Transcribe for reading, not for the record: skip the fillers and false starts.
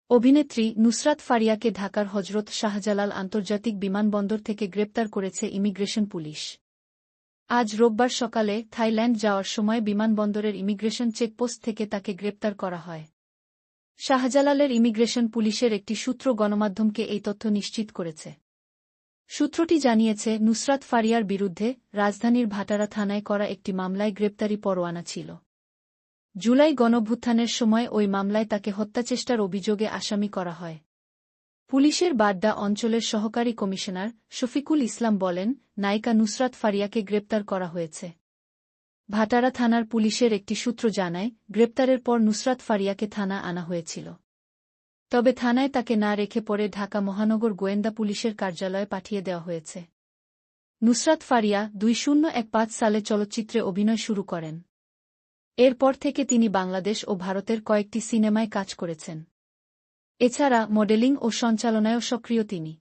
অভিনেত্রী নুসরাত ফারিয়াকে ঢাকার হজরত শাহজালাল আন্তর্জাতিক বিমানবন্দর থেকে গ্রেপ্তার করেছে ইমিগ্রেশন পুলিশ। আজ রোববার সকালে থাইল্যান্ড যাওয়ার সময় বিমানবন্দরের ইমিগ্রেশন চেকপোস্ট থেকে তাকে গ্রেপ্তার করা হয়। শাহজালালের ইমিগ্রেশন পুলিশের একটি সূত্র গণমাধ্যমকে এই তথ্য নিশ্চিত করেছে। সূত্রটি জানিয়েছে, নুসরাত ফারিয়ার বিরুদ্ধে রাজধানীর ভাটারা থানায় করা একটি মামলায় গ্রেপ্তারি পরোয়ানা ছিল। জুলাই গণঅভ্যুত্থানের সময় ওই মামলায় তাকে হত্যাচেষ্টার অভিযোগে আসামি করা হয়। পুলিশের বাড্ডা অঞ্চলের সহকারী কমিশনার শফিকুল ইসলাম বলেন, নায়িকা নুসরাত ফারিয়াকে গ্রেপ্তার করা হয়েছে। ভাটারা থানার পুলিশের একটি সূত্র জানায়, গ্রেপ্তারের পর নুসরাত ফারিয়াকে থানা আনা হয়েছিল। তবে থানায় তাকে না রেখে পরে ঢাকা মহানগর গোয়েন্দা পুলিশের কার্যালয়ে পাঠিয়ে দেওয়া হয়েছে। নুসরাত ফারিয়া 2015 সালে চলচ্চিত্রে অভিনয় শুরু করেন। এরপর থেকে তিনি বাংলাদেশ ও ভারতের কয়েকটি সিনেমায় কাজ করেছেন। এছাড়া মডেলিং ও সঞ্চালনায়ও সক্রিয় তিনি।